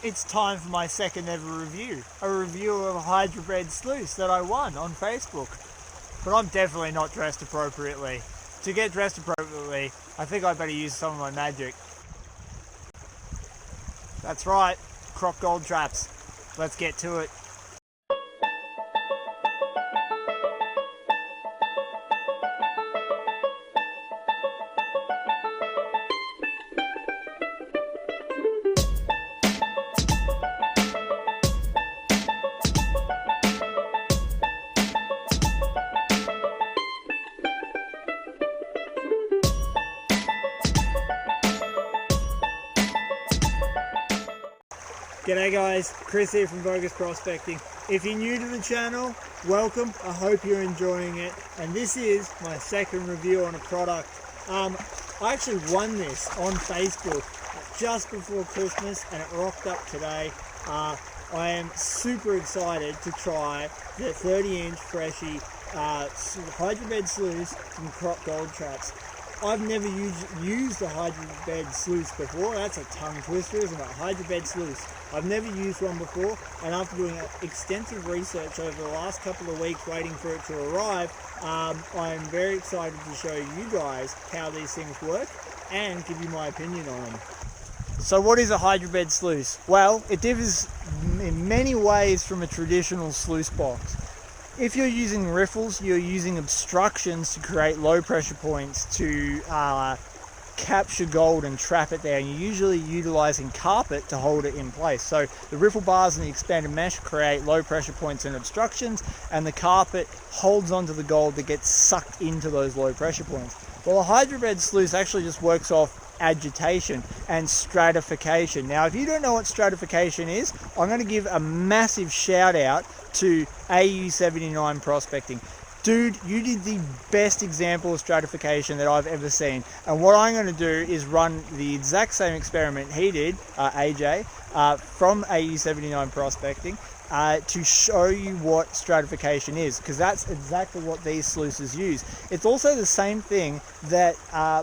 It's time for my second ever review. A review of a hydrobed sluice that I won on Facebook. But I'm definitely not dressed appropriately. To get dressed appropriately, I think I better use some of my magic. That's right, Croc gold traps. Let's get to it. G'day guys, Chris here from Vo-Gus Prospecting. If you're new to the channel, welcome. I hope you're enjoying it. And this is my second review on a product. I actually won this on Facebook just before Christmas and it rocked up today. I am super excited to try the 30-inch Freshie hydrobed sluice from Croc Gold Traps. I've never used a hydrobed sluice before. That's a tongue twister, isn't it? Hydrobed sluice. I've never used one before, and after doing extensive research over the last couple of weeks waiting for it to arrive, I'm very excited to show you guys how these things work and give you my opinion on them. So what is a hydrobed sluice? Well, it differs in many ways from a traditional sluice box. If you're using riffles, you're using obstructions to create low pressure points to capture gold and trap it there, and you're usually utilizing carpet to hold it in place. So the riffle bars and the expanded mesh create low pressure points and obstructions, and the carpet holds onto the gold that gets sucked into those low pressure points. Well, a hydrobed sluice actually just works off agitation and stratification. Now, if you don't know what stratification is, I'm going to give a massive shout out to AU79 Prospecting. Dude, you did the best example of stratification that I've ever seen. And what I'm going to do is run the exact same experiment he did, AJ, from AU79 Prospecting, to show you what stratification is, because that's exactly what these sluices use. It's also the same thing that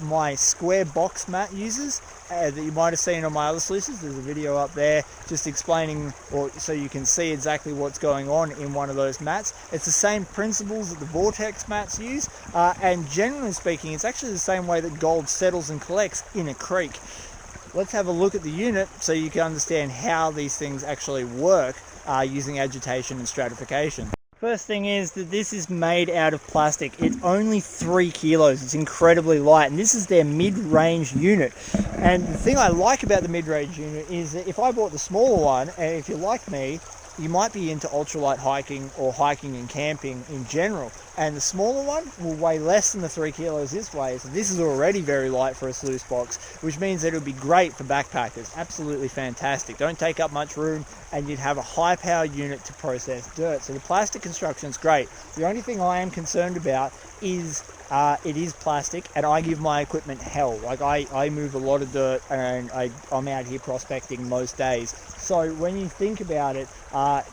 my square box mat uses, that you might have seen on my other sluices. There's a video up there just explaining, or so you can see exactly what's going on in one of those mats. It's the same principles that the vortex mats use, and generally speaking, it's actually the same way that gold settles and collects in a creek. Let's have a look at the unit so you can understand how these things actually work using agitation and stratification. First thing is that this is made out of plastic. It's only 3 kilos. It's incredibly light, and this is their mid-range unit. And the thing I like about the mid-range unit is that if I bought the smaller one, and if you're like me, you might be into ultralight hiking or hiking and camping in general, and the smaller one will weigh less than the 3 kilos this weighs. So this is already very light for a sluice box, which means that it would be great for backpackers. Absolutely fantastic. Don't take up much room, and you'd have a high power unit to process dirt. So the plastic construction is great. The only thing I am concerned about is it is plastic, and I give my equipment hell. Like I move a lot of dirt, and I'm out here prospecting most days. So when you think about it,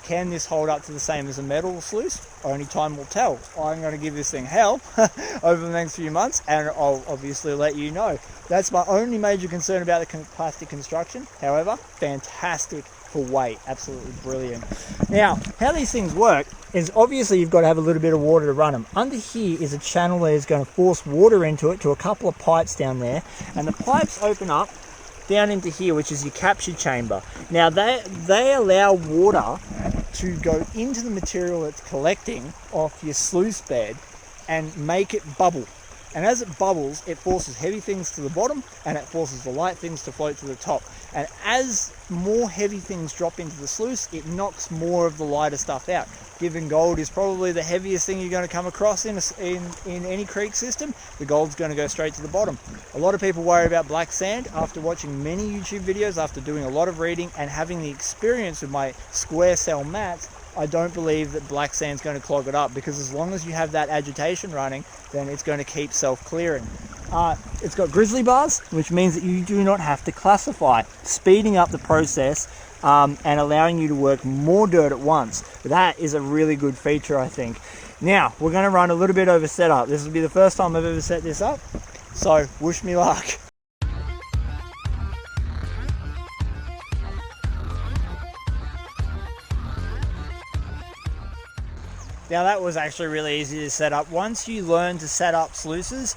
can this hold up to the same as a metal sluice? Only time will tell. I'm going to give this thing hell over the next few months, and I'll obviously let you know. That's my only major concern about the plastic construction. However, fantastic for weight, absolutely brilliant. Now, how these things work is obviously you've got to have a little bit of water to run them. Under here is a channel that is going to force water into it to a couple of pipes down there, and the pipes open up down into here, which is your capture chamber. Now they allow water to go into the material that's collecting off your sluice bed and make it bubble. And as it bubbles, it forces heavy things to the bottom, and it forces the light things to float to the top. And as more heavy things drop into the sluice, it knocks more of the lighter stuff out. Given gold is probably the heaviest thing you're going to come across in any creek system, the gold's going to go straight to the bottom. A lot of people worry about black sand. After watching many YouTube videos, after doing a lot of reading and having the experience with my square cell mats, I don't believe that black sand's going to clog it up, because as long as you have that agitation running, then it's going to keep self-clearing. It's got grizzly bars, which means that you do not have to classify, speeding up the process and allowing you to work more dirt at once. That is a really good feature, I think. Now, we're going to run a little bit over setup. This will be the first time I've ever set this up, so wish me luck. Now that was actually really easy to set up. Once you learn to set up sluices,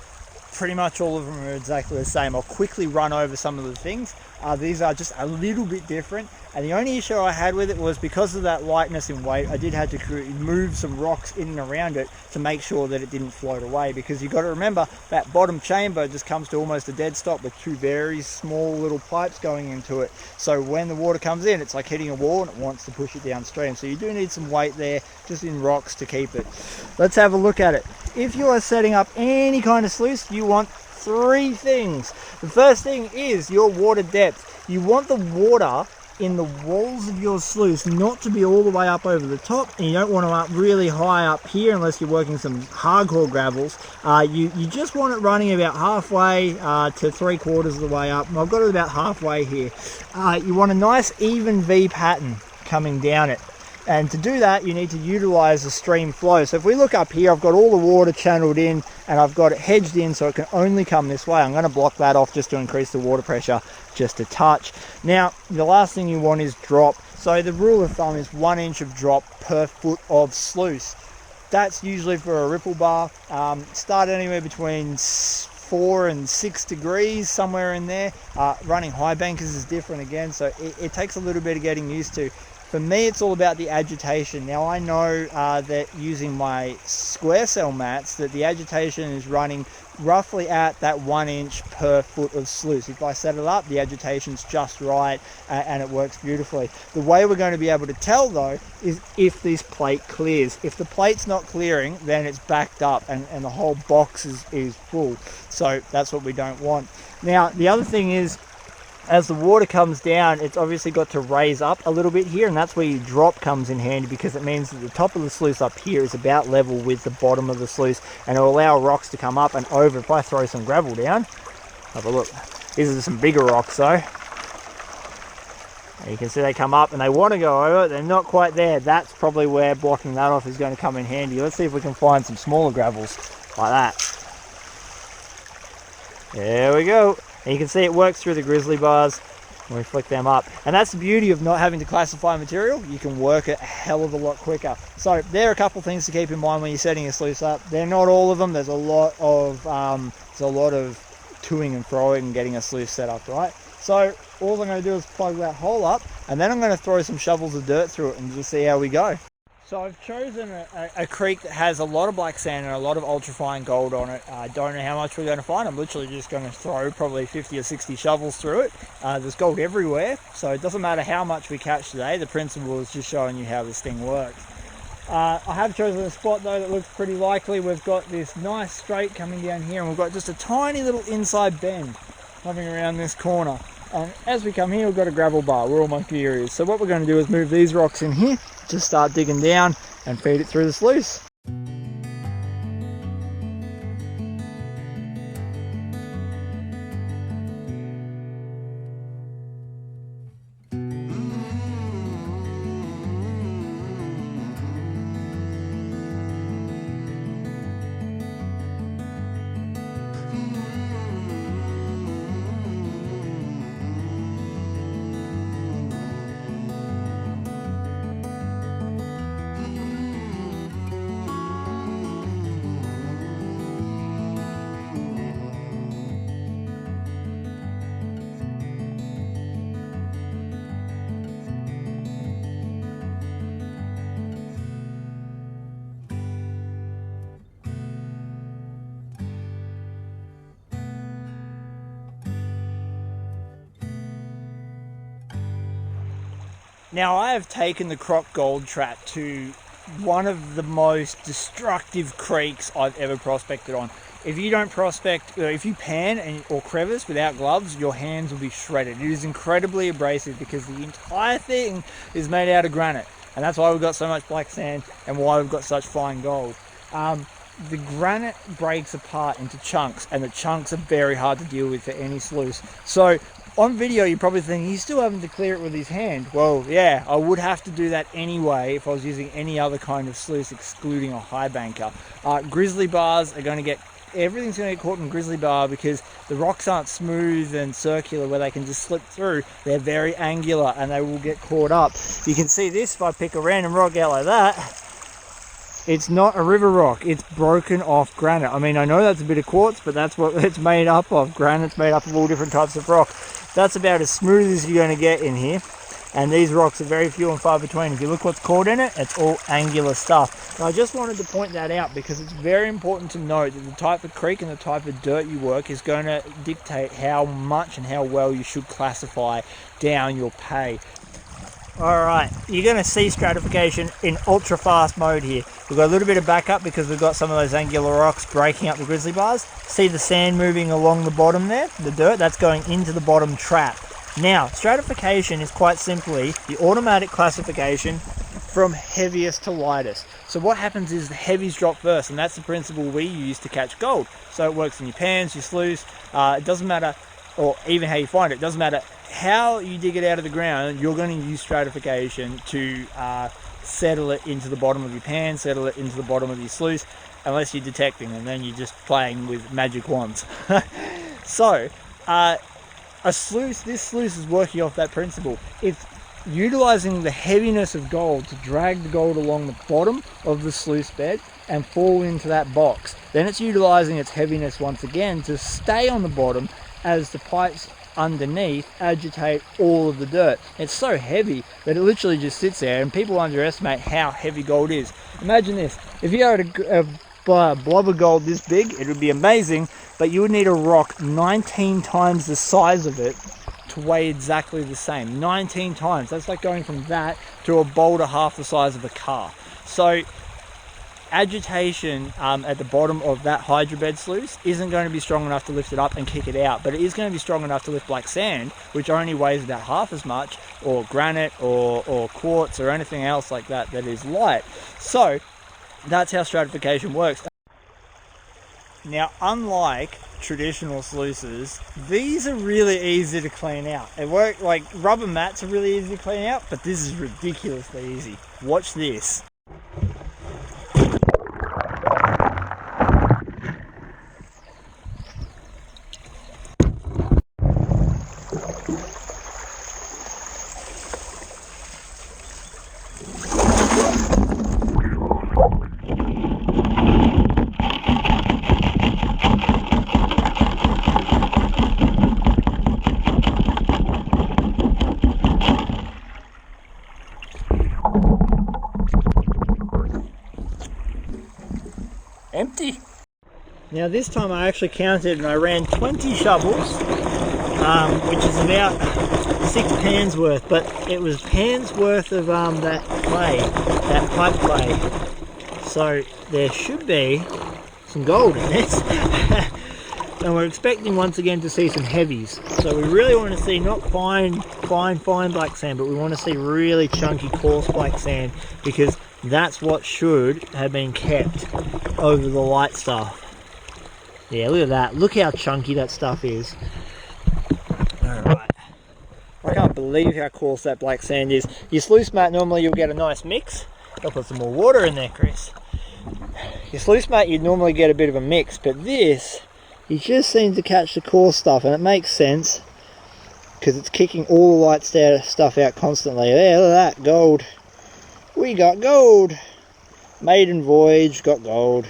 pretty much all of them are exactly the same. I'll quickly run over some of the things. These are just a little bit different, and the only issue I had with it was because of that lightness in weight, I did have to move some rocks in and around it to make sure that it didn't float away, because you've got to remember that bottom chamber just comes to almost a dead stop with two very small little pipes going into it. So when the water comes in, it's like hitting a wall and it wants to push it downstream. So you do need some weight there just in rocks to keep it. Let's have a look at it. If you are setting up any kind of sluice, you want three things. The first thing is your water depth. You want the water in the walls of your sluice not to be all the way up over the top, and you don't want them up really high up here unless you're working some hardcore gravels. You just want it running about halfway to 3/4 of the way up, and I've got it about halfway here. You want a nice even V pattern coming down it. And to do that, you need to utilize the stream flow. So if we look up here, I've got all the water channeled in and I've got it hedged in so it can only come this way. I'm going to block that off just to increase the water pressure just a touch. Now, the last thing you want is drop. So the rule of thumb is 1 inch of drop per foot of sluice. That's usually for a ripple bar. Start anywhere between 4 and 6 degrees, somewhere in there. Running high bankers is different again, so it takes a little bit of getting used to. For me, it's all about the agitation. Now I know that using my square cell mats that the agitation is running roughly at that 1 inch per foot of sluice. If I set it up, the agitation's just right and it works beautifully. The way we're going to be able to tell though is if this plate clears. If the plate's not clearing, then it's backed up and the whole box is full. So that's what we don't want. Now the other thing is, as the water comes down, it's obviously got to raise up a little bit here, and that's where your drop comes in handy, because it means that the top of the sluice up here is about level with the bottom of the sluice, and it'll allow rocks to come up and over. If I throw some gravel down, have a look. These are some bigger rocks though. And you can see they come up and they want to go over, they're not quite there. That's probably where blocking that off is going to come in handy. Let's see if we can find some smaller gravels like that. There we go. And you can see it works through the grizzly bars when we flick them up. And that's the beauty of not having to classify material. You can work it a hell of a lot quicker. So there are a couple things to keep in mind when you're setting a sluice up. They're not all of them. There's a lot of toing and froing and getting a sluice set up, right? So all I'm going to do is plug that hole up, and then I'm going to throw some shovels of dirt through it and just see how we go. So I've chosen a creek that has a lot of black sand and a lot of ultrafine gold on it. I don't know how much we're going to find. I'm literally just going to throw probably 50 or 60 shovels through it. There's gold everywhere, so it doesn't matter how much we catch today. The principle is just showing you how this thing works. I have chosen a spot though that looks pretty likely. We've got this nice straight coming down here, and we've got just a tiny little inside bend coming around this corner. And as we come here, we've got a gravel bar where all my gear is. So what we're going to do is move these rocks in here, just start digging down and feed it through the sluice. Now I have taken the Croc Gold Trap to one of the most destructive creeks I've ever prospected on. If you don't prospect, if you pan or crevice without gloves, your hands will be shredded. It is incredibly abrasive because the entire thing is made out of granite, and that's why we've got so much black sand and why we've got such fine gold. The granite breaks apart into chunks, and the chunks are very hard to deal with for any sluice. So on video, you're probably thinking, he's still having to clear it with his hand. Well, yeah, I would have to do that anyway if I was using any other kind of sluice, excluding a high banker. Grizzly bars are going to get, everything's going to get caught in grizzly bar because the rocks aren't smooth and circular where they can just slip through. They're very angular and they will get caught up. You can see this if I pick a random rock out like that. It's not a river rock, it's broken off granite. I mean, I know that's a bit of quartz, but that's what it's made up of. Granite's made up of all different types of rock. That's about as smooth as you're going to get in here. And these rocks are very few and far between. If you look what's caught in it, it's all angular stuff. Now, I just wanted to point that out because it's very important to note that the type of creek and the type of dirt you work is going to dictate how much and how well you should classify down your pay. Alright, you're going to see stratification in ultra fast mode here. We've got a little bit of backup because we've got some of those angular rocks breaking up the grizzly bars. See the sand moving along the bottom there? The dirt, that's going into the bottom trap. Now, stratification is quite simply the automatic classification from heaviest to lightest. So what happens is the heavies drop first, and that's the principle we use to catch gold. So it works in your pans, your sluice, it doesn't matter, or even how you find it doesn't matter how you dig it out of the ground, you're going to use stratification to settle it into the bottom of your pan, settle it into the bottom of your sluice, unless you're detecting, and then you're just playing with magic wands. So, this sluice is working off that principle. It's utilizing the heaviness of gold to drag the gold along the bottom of the sluice bed and fall into that box. Then it's utilizing its heaviness once again to stay on the bottom as the pipes underneath agitate all of the dirt. It's so heavy that it literally just sits there, and people underestimate how heavy gold is. Imagine this, if you had a blob of gold this big, it would be amazing, but you would need a rock 19 times the size of it to weigh exactly the same. 19 times. That's like going from that to a boulder half the size of a car. So agitation at the bottom of that hydrobed sluice isn't going to be strong enough to lift it up and kick it out, but it is going to be strong enough to lift black sand, which only weighs about half as much, or granite or quartz or anything else like that that is light. So that's how stratification works. Now, unlike traditional sluices, these are really easy to clean out. They work like rubber mats are really easy to clean out, but this is ridiculously easy. Watch this. Empty. Now this time I actually counted and I ran 20 shovels, which is about 6 pans worth, but it was pans worth of that clay, that pipe clay. So there should be some gold in this. And we're expecting once again to see some heavies. So we really want to see not fine black sand, but we want to see really chunky, coarse black sand, because that's what should have been kept over the light stuff. Yeah, look at that. Look how chunky that stuff is. Alright. I can't believe how coarse that black sand is. Your sluice mat, normally you'll get a nice mix. I'll put some more water in there, Chris. Your sluice mat, you'd normally get a bit of a mix, but this, you just seem to catch the coarse stuff, and it makes sense because it's kicking all the light stuff out constantly. There, look at that, gold. We got gold. Maiden voyage, got gold.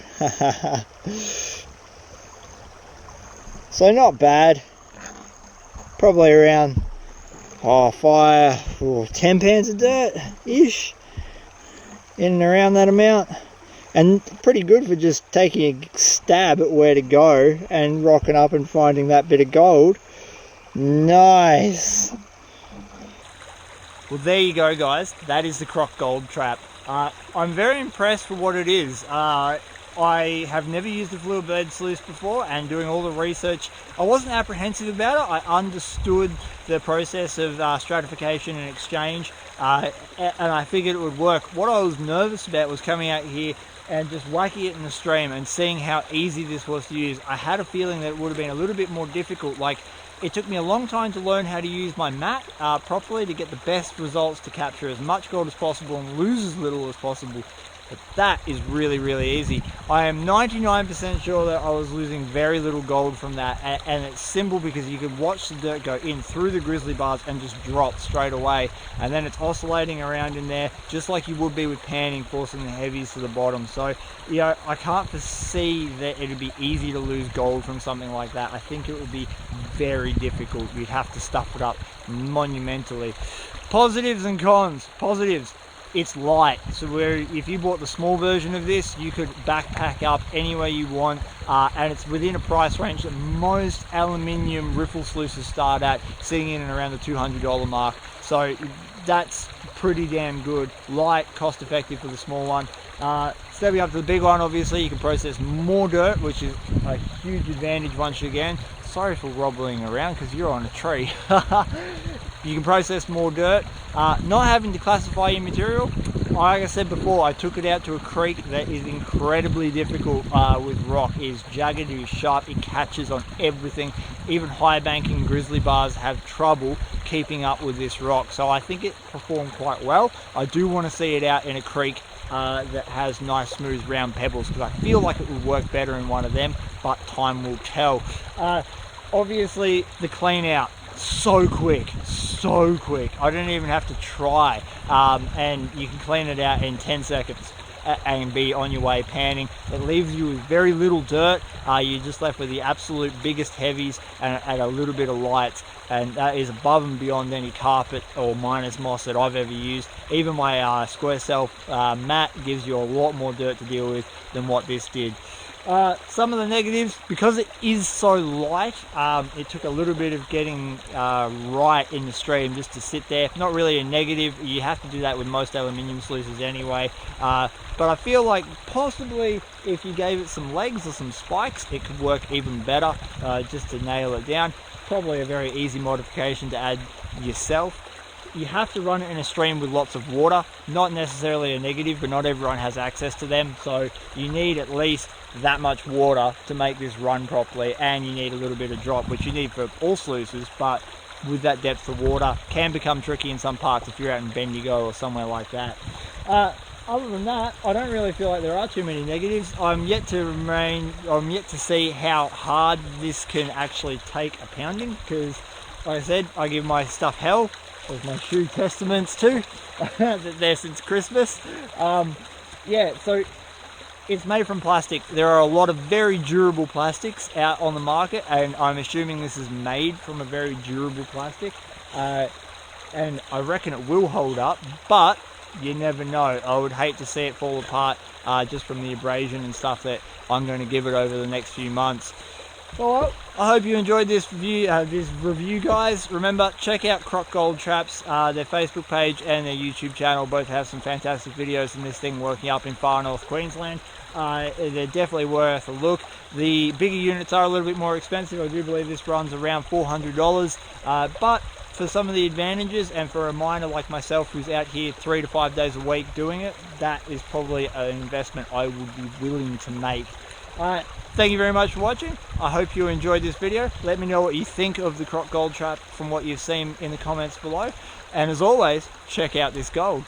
So not bad. Probably around 5 or 10 pans of dirt ish, in and around that amount, and pretty good for just taking a stab at where to go and rocking up and finding that bit of gold. Nice. Well, there you go, guys. That is the Croc gold trap. I'm very impressed with what it is. I have never used a fluid bed sluice before, and doing all the research, I wasn't apprehensive about it. I understood the process of stratification and exchange, and I figured it would work. What I was nervous about was coming out here and just whacking it in the stream and seeing how easy this was to use. I had a feeling that it would have been a little bit more difficult. Like, it took me a long time to learn how to use my mat properly to get the best results, to capture as much gold as possible and lose as little as possible. but that is really, really easy. I am 99% sure that I was losing very little gold from that, and it's simple because you can watch the dirt go in through the grizzly bars and just drop straight away, and then it's oscillating around in there just like you would be with panning, forcing the heavies to the bottom. So you know, I can't foresee that it would be easy to lose gold from something like that. I think it would be very difficult. You'd have to stuff it up monumentally. Positives and cons. Positives, it's light, so if you bought the small version of this, you could backpack up anywhere you want, and it's within a price range that most aluminium riffle sluices start at, sitting in and around the $200 mark. So that's pretty damn good. Light, cost effective for the small one. Stepping up to the big one, obviously you can process more dirt, which is a huge advantage once again. Sorry for wobbling around because you're on a tree. You can process more dirt, not having to classify your material. Like I said before, I took it out to a creek that is incredibly difficult with rock. It is jagged, it is sharp, it catches on everything. Even high banking grizzly bars have trouble keeping up with this rock. So I think it performed quite well. I do want to see it out in a creek that has nice smooth round pebbles, because I feel like it would work better in one of them, but time will tell. Obviously the clean out, so quick. I don't even have to try, and you can clean it out in 10 seconds and be on your way panning. It leaves you with very little dirt. You're just left with the absolute biggest heavies and a little bit of lights, and that is above and beyond any carpet or minus moss that I've ever used. Even my square self mat gives you a lot more dirt to deal with than what this did. Some of the negatives, because it is so light, it took a little bit of getting right in the stream just to sit there. Not really a negative, you have to do that with most aluminium sluices anyway, but I feel like possibly if you gave it some legs or some spikes, it could work even better, just to nail it down. Probably a very easy modification to add yourself. You have to run it in a stream with lots of water. Not necessarily a negative, but not everyone has access to them, so you need at least that much water to make this run properly, and you need a little bit of drop, which you need for all sluices, but with that depth of water can become tricky in some parts if you're out in Bendigo or somewhere like that. Other than that, I don't really feel like there are too many negatives. I'm yet to see how hard this can actually take a pounding, because like I said, I give my stuff hell, with my shoe testaments too. They're since Christmas. Yeah, so it's made from plastic. There are a lot of very durable plastics out on the market, and I'm assuming this is made from a very durable plastic, and I reckon it will hold up, but you never know. I would hate to see it fall apart just from the abrasion and stuff that I'm going to give it over the next few months. Well, I hope you enjoyed this review, guys. Remember, check out Croc Gold Traps. Their Facebook page and their YouTube channel both have some fantastic videos in this thing working up in far north Queensland. They're definitely worth a look. The bigger units are a little bit more expensive. I do believe this runs around $400, but for some of the advantages, and for a miner like myself who's out here 3 to 5 days a week doing it, that is probably an investment I would be willing to make. Thank you very much for watching. I hope you enjoyed this video. Let me know what you think of the Croc Gold Trap from what you've seen in the comments below. And as always, check out this gold.